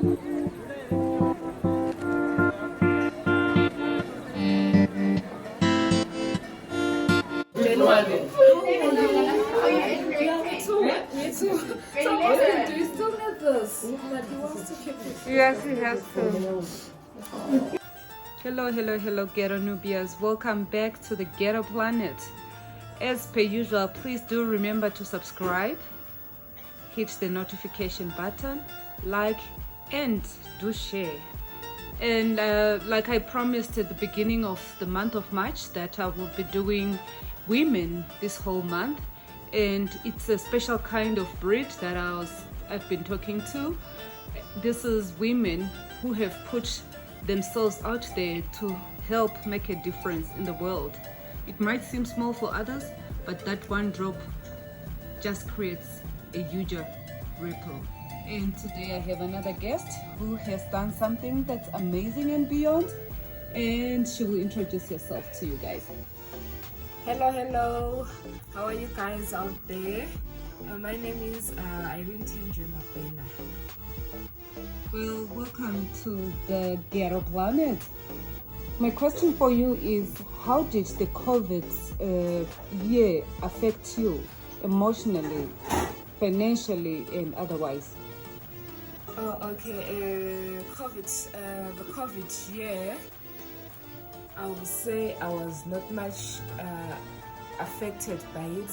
Yes, he has to. Hello, Ghetto Nubians. Welcome back to the Ghetto Planet. As per usual, please do remember to subscribe, hit the notification button, like, and do share. And like I promised at the beginning of the month of March that I will be doing women this whole month, and it's a special kind of breed that I've been talking to. This is women who have put themselves out there to help make a difference in the world. It might seem small for others, but that one drop just creates a huger ripple. And today I have another guest who has done something that's amazing and beyond, and she will introduce herself to you guys. Hello. How are you guys out there? My name is Irene Tendri Mapena. Well, welcome to the Ghetto Planet. My question for you is, how did the COVID year affect you emotionally, financially, and otherwise? The COVID year, I would say I was not much affected by it,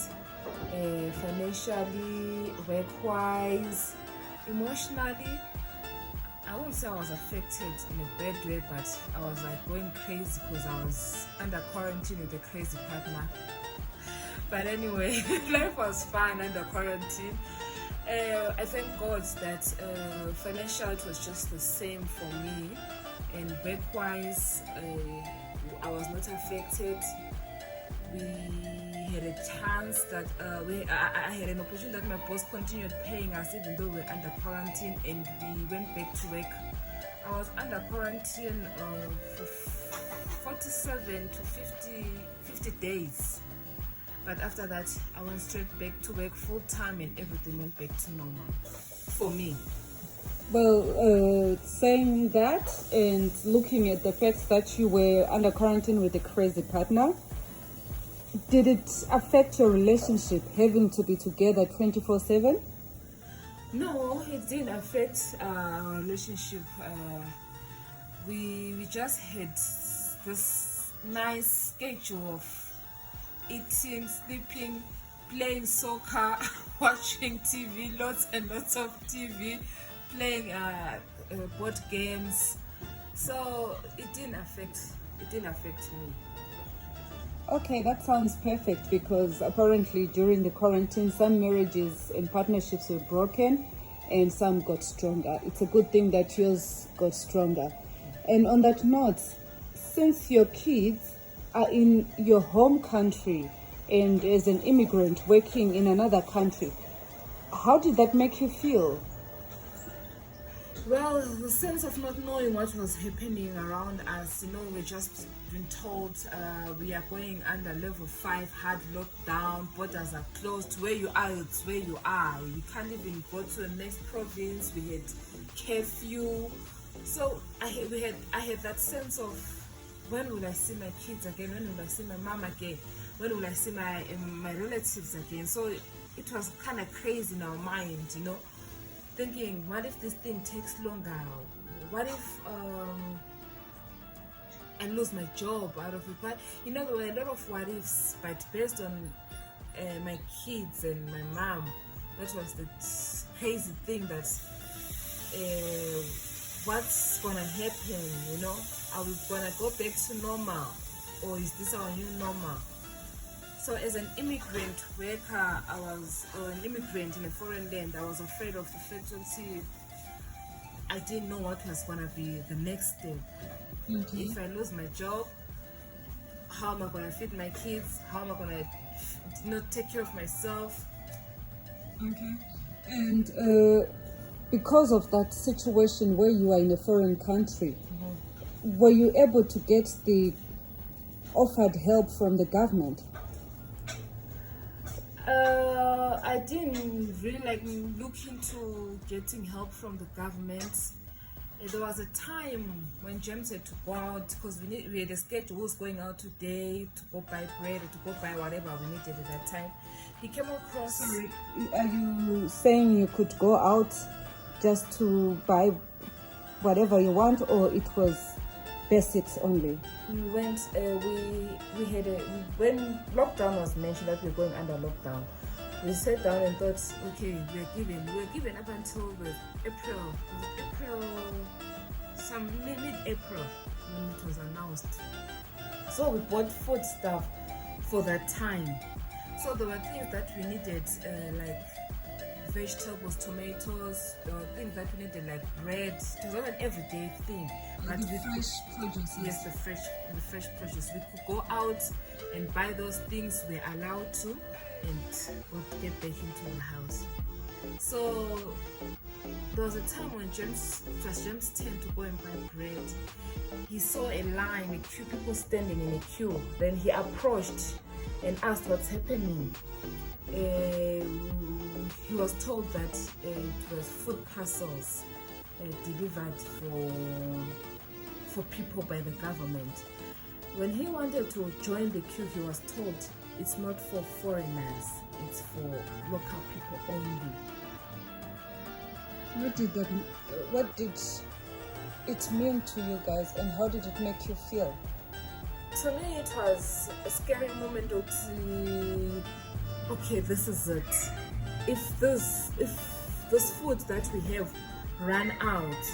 financially, work-wise, emotionally. I won't say I was affected in a bad way, but I was like going crazy because I was under quarantine with a crazy partner. But anyway, life was fun under quarantine. I thank God that financial it was just the same for me, and work-wise I was not affected. We had a chance that I had an opportunity that my boss continued paying us even though we were under quarantine, and we went back to work. I was under quarantine for 47 to 50 days. But after that, I went straight back to work full time, and everything went back to normal for me. Well, saying that and looking at the fact that you were under quarantine with a crazy partner, did it affect your relationship having to be together 24/7? No, it didn't affect our relationship. We just had this nice schedule of eating, sleeping, playing soccer, watching TV, lots and lots of TV, playing board games. So it didn't affect me. Okay, that sounds perfect, because apparently during the quarantine some marriages and partnerships were broken and some got stronger. It's a good thing that yours got stronger. And on that note, since your kids are in your home country and as an immigrant working in another country, how did that make you feel? Well, the sense of not knowing what was happening around us, we just been told we are going under level 5 hard lockdown, borders are closed, where you are, it's where you are. You can't even go to the next province. We had curfew. So I had that sense of, when will I see my kids again? When will I see my mom again? When will I see my relatives again? So it was kind of crazy in our mind, thinking, what if this thing takes longer? What if I lose my job out of it? But there were a lot of what ifs, but based on my kids and my mom, that was the crazy thing, that what's gonna happen? Are we gonna go back to normal, or is this our new normal? So as an immigrant worker, or an immigrant in a foreign land, I was afraid of the fact that I didn't know what was going to be the next step. Mm-hmm. If I lose my job, how am I going to feed my kids? How am I going to take care of myself? Okay. And because of that situation where you are in a foreign country, mm-hmm. were you able to get the offered help from the government? I didn't really look into getting help from the government. There was a time when James had to go out because we had a schedule. Who was going out today to go buy bread or to go buy whatever we needed at that time. He came across. Sorry, are you saying you could go out just to buy whatever you want, or it was basics only? We went. We had when lockdown was mentioned that we were going under lockdown. We sat down and thought, okay, we were given up until the April, some mid-April when it was announced. So we bought food stuff for that time. So there were things that we needed, like vegetables, tomatoes, things that we needed like bread. It was not an everyday thing. But the fresh produce. Yes, the fresh produce. We could go out and buy those things. We're allowed to, and we'll get back into the house. So there was a time when it was James' turn to go and buy bread. He saw a line, a queue, people standing in a queue. Then he approached and asked what's happening. He was told that it was food parcels delivered for people by the government. When he wanted to join the queue, he was told it's not for foreigners, it's for local people only. What did it mean to you guys, and how did it make you feel? To me, it was a scary moment to see, okay, this is it. If this food that we have run out,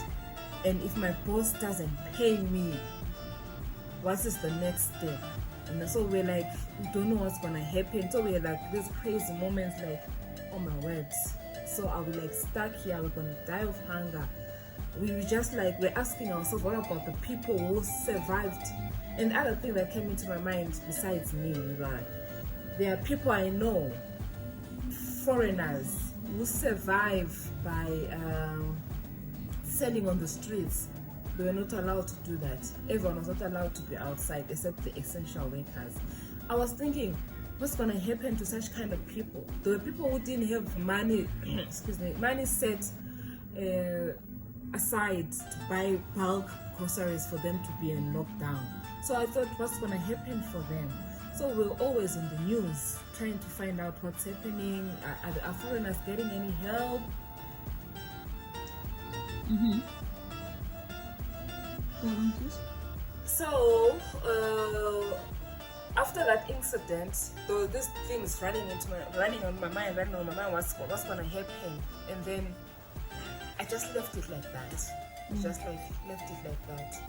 and if my boss doesn't pay me, what is the next step? And so we're like, we don't know what's gonna happen. So we're like these crazy moments, like, oh my words. So are we like stuck here? We're gonna die of hunger. We were just like, we're asking ourselves, what about the people who survived? And the other thing that came into my mind besides me, right? There are people I know, foreigners, who survive by selling on the streets. They were not allowed to do that. Everyone was not allowed to be outside except the essential workers. I was thinking, what's going to happen to such kind of people? There were people who didn't have money, money set aside to buy bulk groceries for them to be in lockdown. So I thought, what's going to happen for them? So we're always in the news trying to find out what's happening. Are foreigners getting any help? Mm-hmm. So after that incident, there were these things running on my mind. What's gonna happen? And then I just left it like that. Just like left it like that.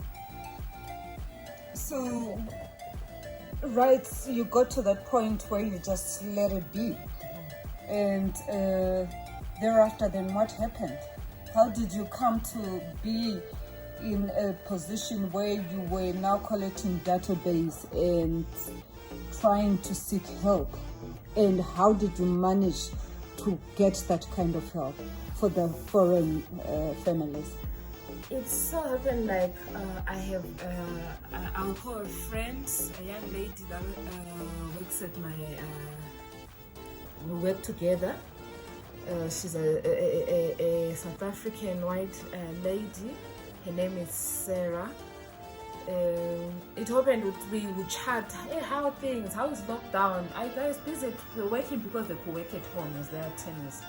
So, right, you got to that point where you just let it be, and thereafter, then what happened? How did you come to be in a position where you were now collecting database and trying to seek help? And how did you manage to get that kind of help for the foreign families? It so happened like I have, I'll call a friend, a young lady that works at my, we work together. She's a South African white lady. Her name is Sarah. It happened we would chat, hey, how are things? How is lockdown? Are you guys busy working? Because they could work at home as they are tennis.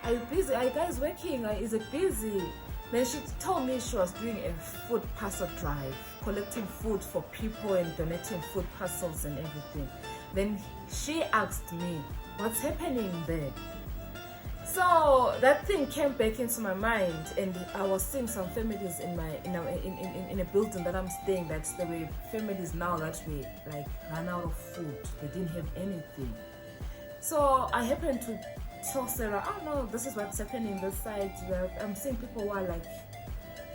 Are you busy? Are you guys working? Is it busy? Then she told me she was doing a food parcel drive, collecting food for people and donating food parcels and everything. Then she asked me, what's happening there? So that thing came back into my mind, and I was seeing some families in a building that I'm staying, that there were families now that we like ran out of food. They didn't have anything. So I happened to tell Sarah, oh no, this is what's happening this side. I'm seeing people who are like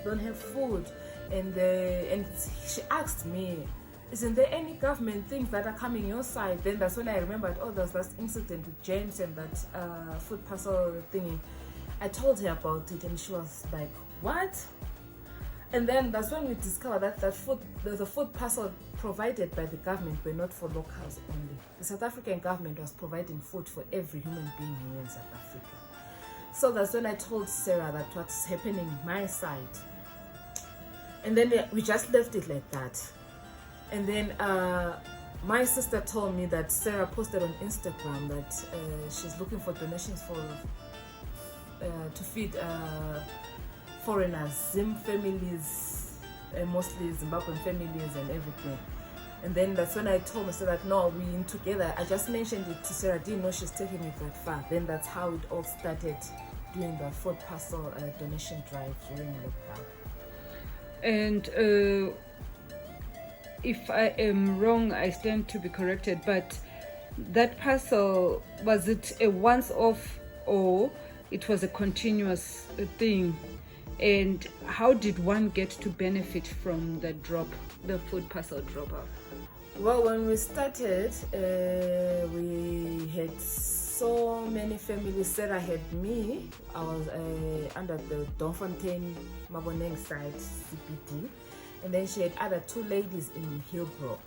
don't have food, and she asked me, isn't there any government things that are coming your side? Then that's when I remembered, oh, there's that incident with James and that food parcel thingy. I told her about it, and she was like, what? And then that's when we discovered that the food parcel provided by the government were not for locals only. The South African government was providing food for every human being here in South Africa. So that's when I told Sarah that what's happening my side, And then we just left it like that. And then my sister told me that Sarah posted on Instagram that she's looking for donations for to feed foreigners, Zim families, mostly Zimbabwean families and everything. And then that's when I told her, so that no, we in together. I just mentioned it to Sarah, didn't know she's taking it that far. Then that's how it all started, doing the food parcel donation drive during lockdown. And if I am wrong, I stand to be corrected, but that parcel, was it a once-off or it was a continuous thing? And how did one get to benefit from the food parcel drop-off? Well, when we started, we had so many families. Sarah had me. I was under the Donfontein Maboneng side, CPD. And then she had other two ladies in Hillbrow.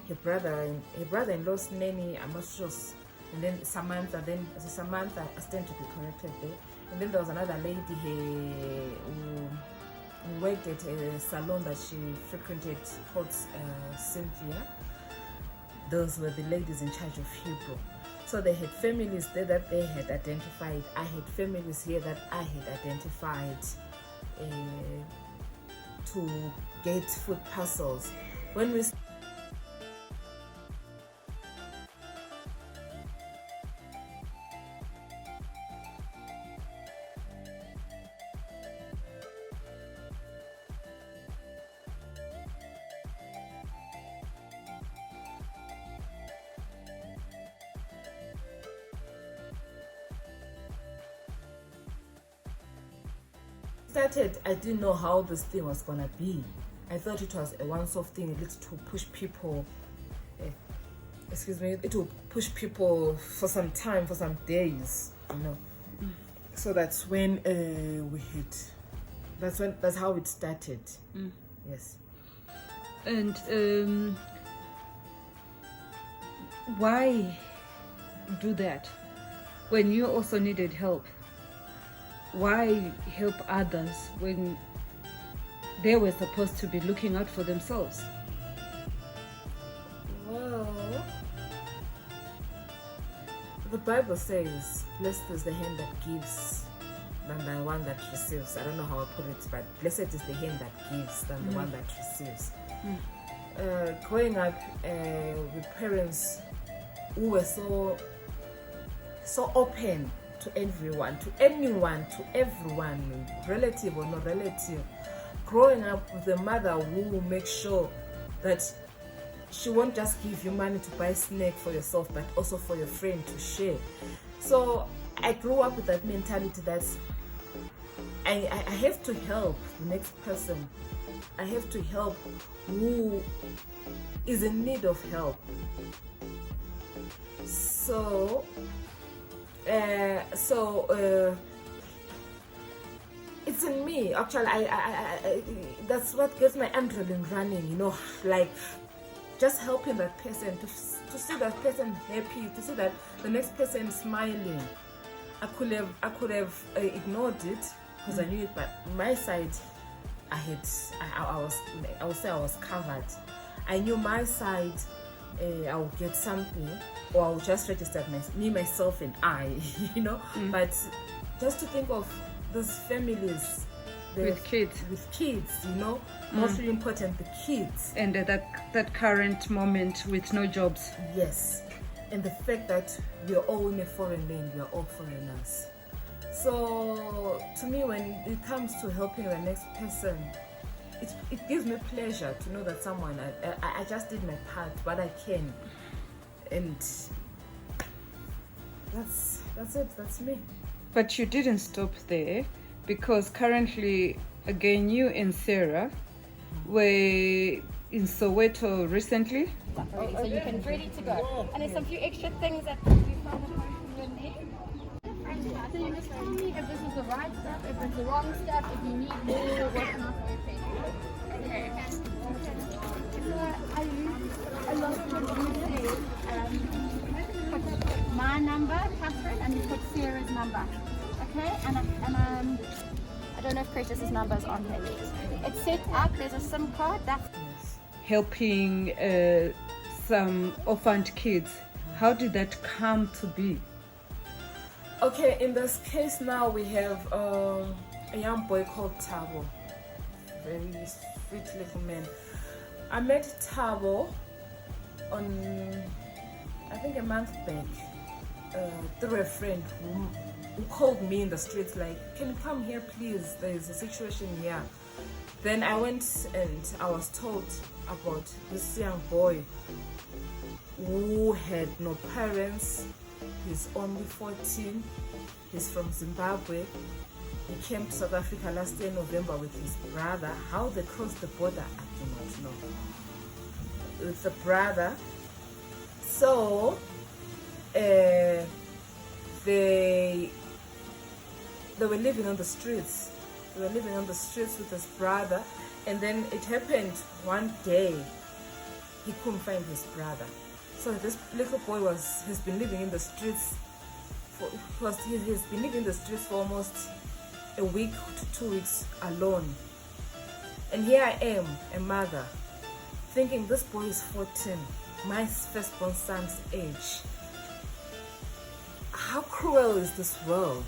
Her brother-in-law's name, I'm not sure. And then Samantha. I stand to be corrected there. And then there was another lady who worked at a salon that she frequented called Cynthia. Those were the ladies in charge of Hillbrow. So they had families there that they had identified. I had families here that I had identified to get food parcels. When we started, I didn't know how this thing was gonna be. I thought it was a once-off thing, it to push people, it will push people for some time, for some days, you know. So that's when that's how it started. Yes. And why do that when you also needed help? Why help others when they were supposed to be looking out for themselves? Well, the Bible says, blessed is the hand that gives than the one that receives. I don't know how I put it, but blessed is the hand that gives than the one that receives. Growing up with parents who were so open to everyone, to anyone, to everyone, relative or no relative. Growing up with a mother who will make sure that she won't just give you money to buy a snack for yourself, but also for your friend to share. So I grew up with that mentality that I have to help the next person. I have to help who is in need of help. So it's in me. Actually, I that's what gets my adrenaline running, you know, like just helping that person, to see that person happy, to see that the next person smiling. I could have ignored it because I knew it, but my side, I would say I was covered. I knew my side, I would get something, or I would just register me, myself, and I, you know. But just to think of those families with kids, you know, mostly important, the kids, and that current moment with no jobs. Yes, and the fact that we are all in a foreign land, we are all foreigners. So to me, when it comes to helping the next person, it gives me pleasure to know that someone, I just did my part, what I can, and that's it, that's me. But you didn't stop there, because currently, again, you and Sarah were in Soweto recently. So you can ready to go. And there's some few extra things that we found in there. So you just tell me if this is the right stuff, if it's the wrong stuff, if you need more, what's not okay. Okay. I love what you say. Put my number, Catherine, and you put Sarah's number. Okay? And I don't know if Precious's number is on here yet. It's set up, there's a SIM card that's Helping some orphaned kids. How did that come to be? Okay, in this case now we have a young boy called Tabo. Very sweet little man. I met Tabo on, I think, a month back through a friend who called me in the streets like, can you come here please, there's a situation here. Then I went and I was told about this young boy who had no parents. He's only 14. He's from Zimbabwe. He came to South Africa last year in November with his brother. How they crossed the border, I do not know. With the brother. So they were living on the streets. They were living on the streets with his brother, and then it happened one day he couldn't find his brother. So this little boy has been living in the streets he's been living in the streets for almost a week to 2 weeks alone. And here I am, a mother, thinking this boy is 14, my firstborn son's age. How cruel is this world?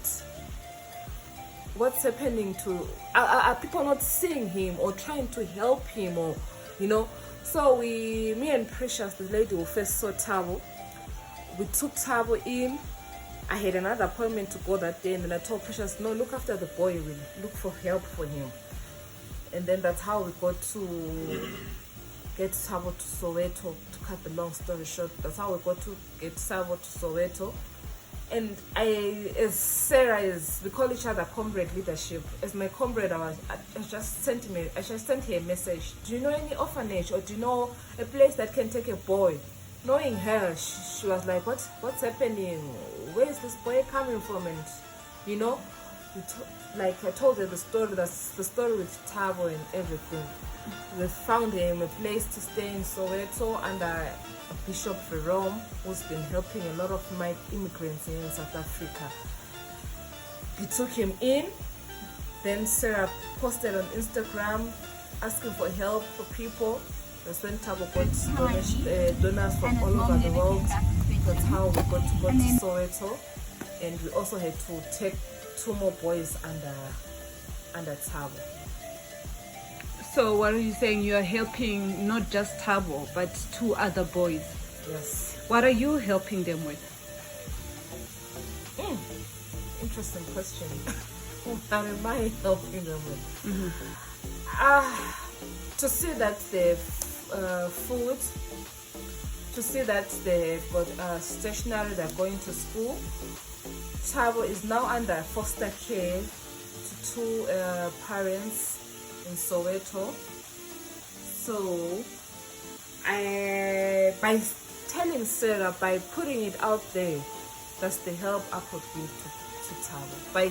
What's happening to are people not seeing him or trying to help him, or so me and Precious, the lady who first saw Tabo, we took Tabo in. I had another appointment to go that day, and then I told Precious, no, look after the boy, we'll look for help for him. And then that's how we got to get Tabo to Soweto. To cut the long story short, that's how we got to get Tabo to Soweto. And as Sarah we call each other comrade leadership. As my comrade, I just sent her a message. Do you know any orphanage, or do you know a place that can take a boy? Knowing her, she was like, what's happening? Where is this boy coming from? And I told her the story. That's the story with Tabo and everything. We found him a place to stay in Soweto under Bishop Jerome, who's been helping a lot of my immigrants here in South Africa. We took him in. Then Sarah posted on Instagram asking for help for people. That's when Tabo got donors from all over the world. That's how we got to go to Soweto. And we also had to take 2 more boys under Tabo. So what are you saying? You are helping not just Tabo, but 2 other boys. Yes. What are you helping them with? Interesting question. What am I helping them with? To see that they've food, to see that they've got stationery, they're going to school. Tabo is now under foster care to 2 parents in Soweto. So by telling Sarah, by putting it out there, that's the help I could give to Tabo. By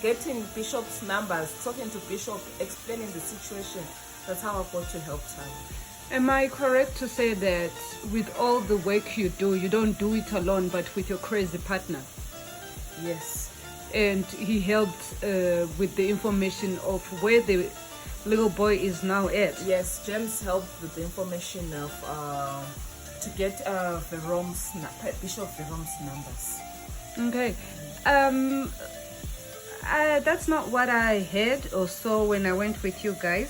getting Bishop's numbers, talking to Bishop, explaining the situation, that's how I got to help Tabo. Am I correct to say that with all the work you do, you don't do it alone, but with your crazy partner? Yes. And he helped with the information of where the little boy is now at? Yes, James helped with the information of to get Bishop Jerome's numbers. Okay. That's not what I heard or saw when I went with you guys.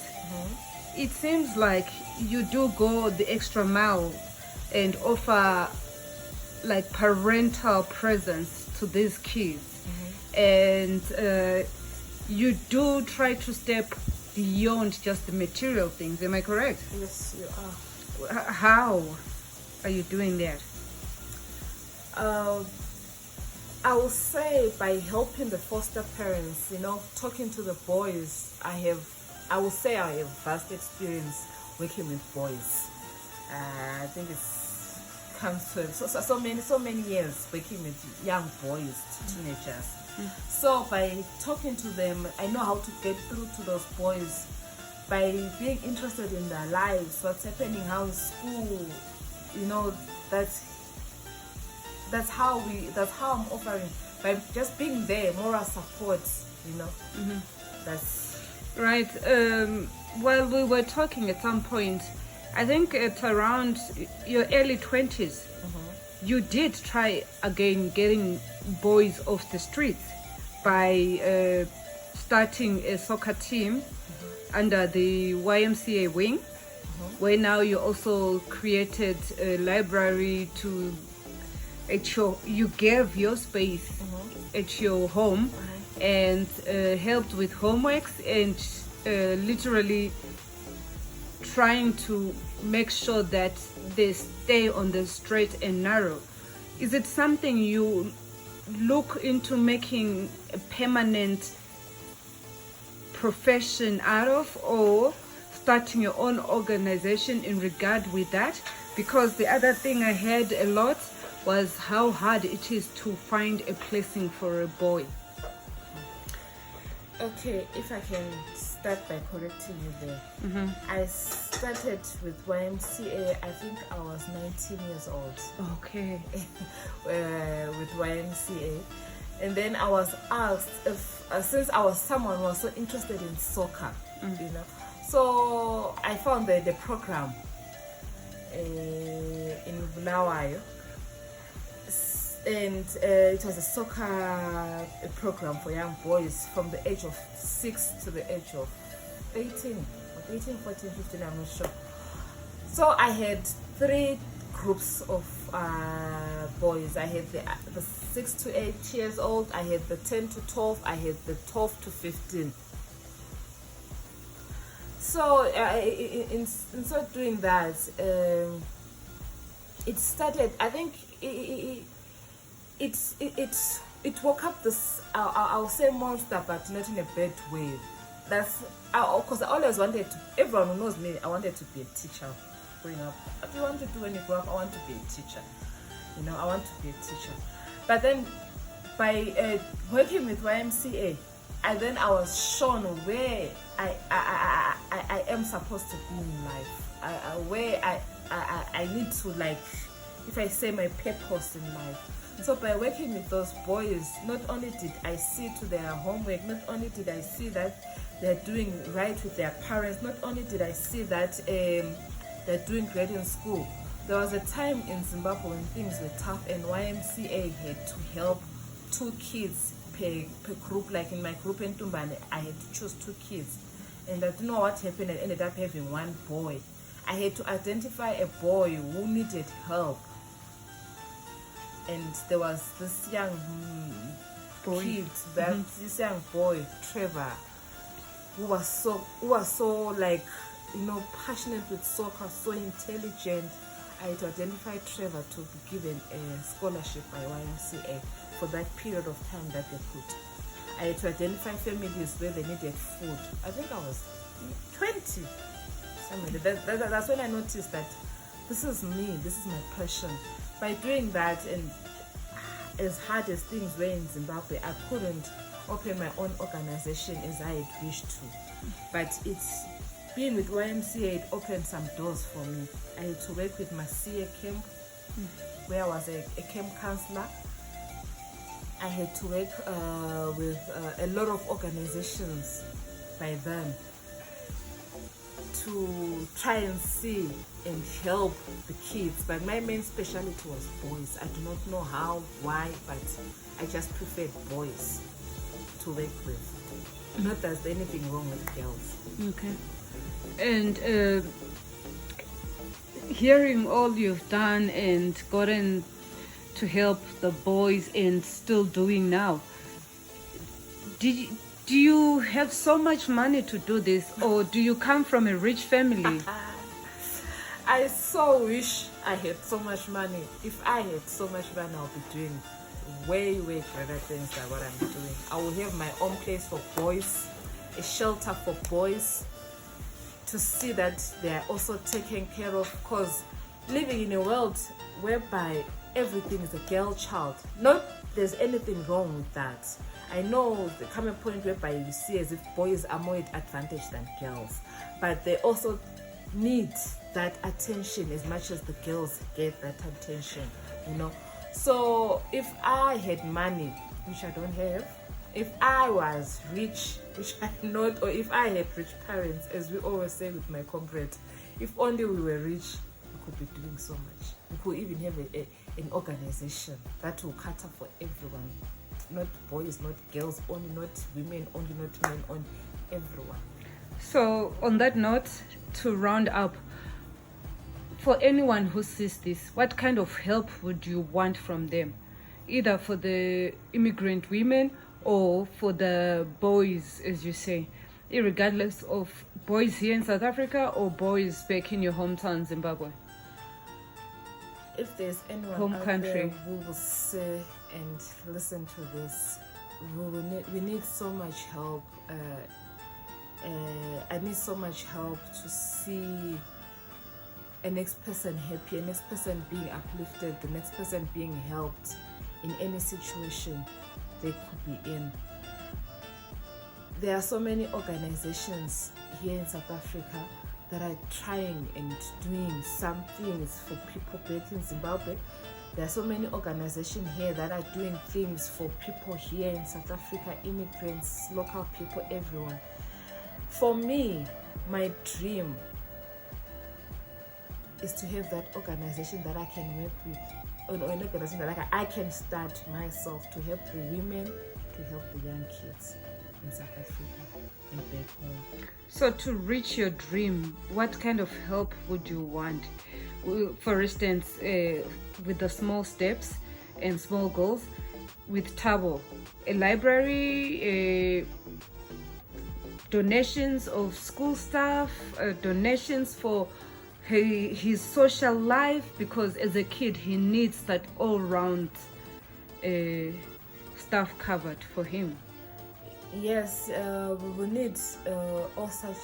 It seems like you do go the extra mile and offer like parental presence to these kids, and you do try to step beyond just the material things. Am I correct? Yes, you are. How are you doing that? I will say by helping the foster parents, talking to the boys. I will say I have vast experience working with boys. I think it's comes to so many years working with young boys, teenagers. So by talking to them, I know how to get through to those boys. By being interested in their lives, what's happening, how is school, that's how I'm offering. By just being there, moral support, That's Right. While we were talking at some point, I think at around your early 20s, you did try again getting boys off the streets by starting a soccer team under the YMCA wing, where now you also created a library to you gave your space at your home and helped with homeworks and literally trying to make sure that they stay on the straight and narrow. Is it something you look into making a permanent profession out of, or starting your own organization in regard with that? Because the other thing I heard a lot was how hard it is to find a placing for a boy. okay. If I can start by correcting you there, I started with YMCA. I think I was 19 years old. Okay. With YMCA, and then I was asked if since I was someone who was so interested in soccer, you know, so I found the program in Bulawayo, and it was a soccer program for young boys from the age of 6 to the age of 18, 14, 15, I'm not sure. So I had 3 groups of boys. I had the 6 to 8 years old, I had the 10 to 12, I had the 12 to 15. So in so doing that, it started, I think it woke up this, I'll say monster, but not in a bad way. That's because I always wanted to, everyone who knows me, I wanted to be a teacher growing up. What do you want to do when you grow up? I want to be a teacher. You know, I want to be a teacher. But then by working with YMCA, I was shown where I am supposed to be in life. Where I need to, like, if I say my purpose in life. So by working with those boys, not only did I see to their homework, not only did I see that they're doing right with their parents, not only did I see that they're doing great in school. There was a time in Zimbabwe when things were tough and YMCA had to help 2 kids per group. Like in my group in Tumbane, I had to choose 2 kids. And I don't know what happened, I ended up having 1 boy. I had to identify a boy who needed help. And there was this young kid, this young boy, Trevor, who was so like, you know, passionate with soccer, so intelligent. I had to identify Trevor to be given a scholarship by YMCA for that period of time that they put. I had to identify families where they needed food. I think I was 20. That's when I noticed that this is me, this is my passion. By doing that, and as hard as things were in Zimbabwe, I couldn't open my own organization as I had wished to. But it's being with YMCA, it opened some doors for me. I had to work with Masia camp, where I was a camp counselor. I had to work with a lot of organizations by then to try and see and help the kids. But my main specialty was boys. I do not know how, why, but I just preferred boys to work with. Not that there's anything wrong with girls. Okay. And hearing all you've done and gotten to help the boys and still doing now, do you have so much money to do this, or do you come from a rich family? I so wish I had so much money. If I had so much money, I'll be doing way better things than what I'm doing. I will have my own place for boys, a shelter for boys, to see that they are also taken care of, because living in a world whereby everything is a girl child, not there's anything wrong with that. I know there come a point whereby you see as if boys are more advantaged than girls, but they also need that attention as much as the girls get that attention, you know. So if I had money, which I don't have, if I was rich which are not, or if I had rich parents, as we always say with my comrade, if only we were rich, we could be doing so much. We could even have an organization that will cater for everyone, not boys, not girls only, not women only, not men only, everyone. So on that note, to round up, for anyone who sees this, what kind of help would you want from them? Either for the immigrant women or for the boys, as you say, irregardless of boys here in South Africa or boys back in your hometown, Zimbabwe. If there's anyone Home out country. there who will say and listen to this, we need so much help. I need so much help to see a next person happy, a next person being uplifted, the next person being helped in any situation they could be in. There are so many organizations here in South Africa that are trying and doing some things for people back in Zimbabwe. There are so many organizations here that are doing things for people here in South Africa, immigrants, local people, everyone. For me, my dream is to have that organization that I can work with, or an organization that I can start myself to help the women, to help the young kids in South Africa and back home. So to reach your dream, what kind of help would you want? For instance, with the small steps and small goals, with Thabo, a library, donations of school stuff, donations for his social life, because as a kid he needs that all-round stuff covered for him. Yes, we will need all such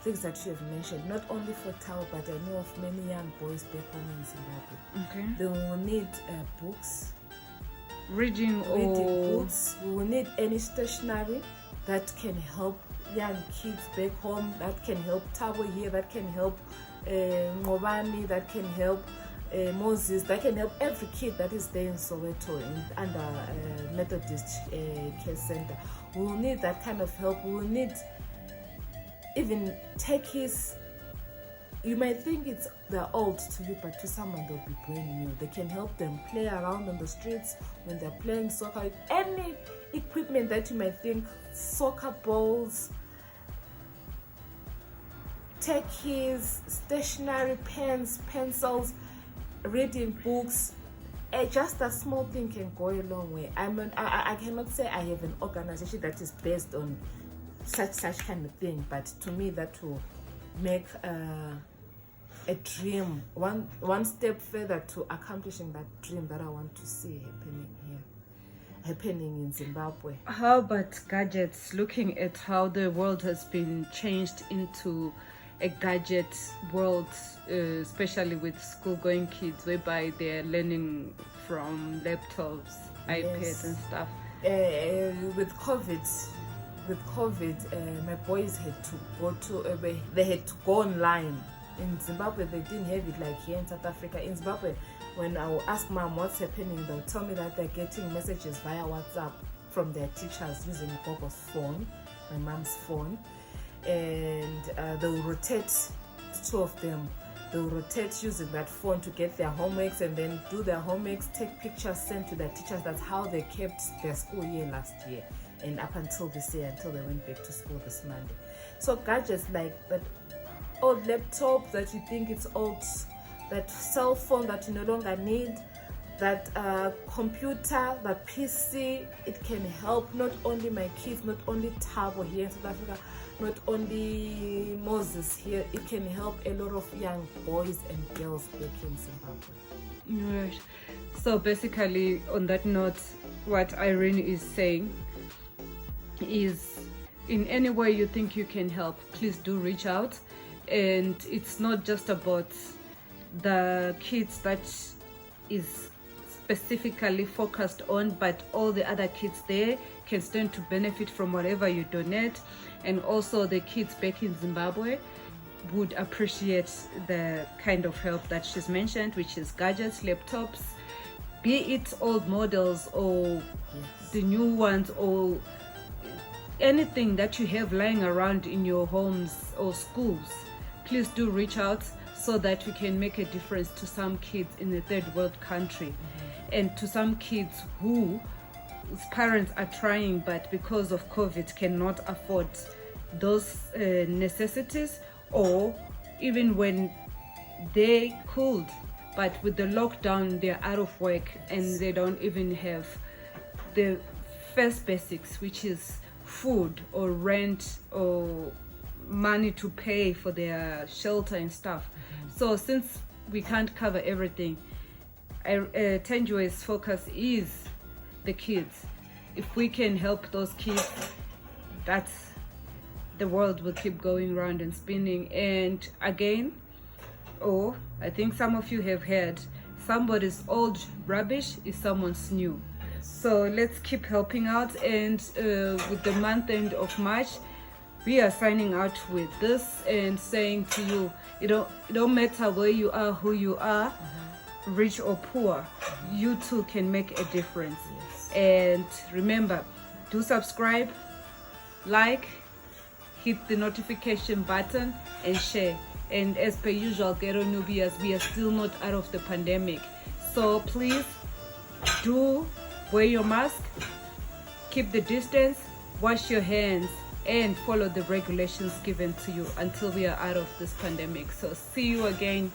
things that you have mentioned, not only for Thabo, but I know of many young boys back home in Zimbabwe. Okay. They will need books, Reading books. We will need any stationery that can help young kids back home, that can help Thabo here, that can help Ngobani, that can help Moses, that can help every kid that is there in Soweto under Methodist Care Center. We will need that kind of help. We will need even techies. You might think they're old to you, but to someone they'll be brand new. They can help them play around on the streets when they're playing soccer. Any equipment that you might think, soccer balls, techies, stationery, pens, pencils, reading books, just a small thing can go a long way. I cannot say I have an organization that is based on such kind of thing, but to me that will make a dream one step further to accomplishing that dream that I want to see happening in Zimbabwe. How about gadgets? Looking at how the world has been changed into a gadget world, especially with school-going kids, whereby they're learning from laptops, iPads, and stuff. With COVID, my boys had to go they had to go online. In Zimbabwe, they didn't have it like here in South Africa. In Zimbabwe, when I will ask mom what's happening, they'll tell me that they're getting messages via WhatsApp from their teachers using Gogo's phone, my mom's phone. And they'll rotate, two of them. They'll rotate using that phone to get their homeworks and then do their homeworks, take pictures, send to their teachers. That's how they kept their school year last year and up until this year, until they went back to school this Monday. So gadgets like that old laptop that you think it's old, that cell phone that you no longer need, that computer, the PC, it can help not only my kids, not only Thabo here in South Africa, not only Moses here, it can help a lot of young boys and girls back in Zimbabwe. Right. So basically, on that note, what Irene is saying is, in any way you think you can help, please do reach out. And it's not just about the kids that is specifically focused on, but all the other kids there can stand to benefit from whatever you donate. And also the kids back in Zimbabwe would appreciate the kind of help that she's mentioned, which is gadgets, laptops, be it old models or the new ones, or anything that you have lying around in your homes or schools, please do reach out so that we can make a difference to some kids in a third world country, and to some kids whose parents are trying but because of COVID cannot afford those necessities, or even when they could, but with the lockdown they're out of work and they don't even have the first basics, which is food or rent or money to pay for their shelter and stuff. So since we can't cover everything, Tanjo's focus is the kids. If we can help those kids, that's the world will keep going round and spinning. And again, I think some of you have heard, somebody's old rubbish is someone's new. So let's keep helping out. And with the month end of March, we are signing out with this and saying to you, it don't matter where you are, who you are, rich or poor, you too can make a difference. And remember, do subscribe, like, hit the notification button and share. And as per usual, Ghetto Nubians, we are still not out of the pandemic. So please do wear your mask, keep the distance, wash your hands, and follow the regulations given to you until we are out of this pandemic. So see you again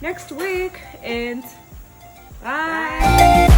next week, and bye.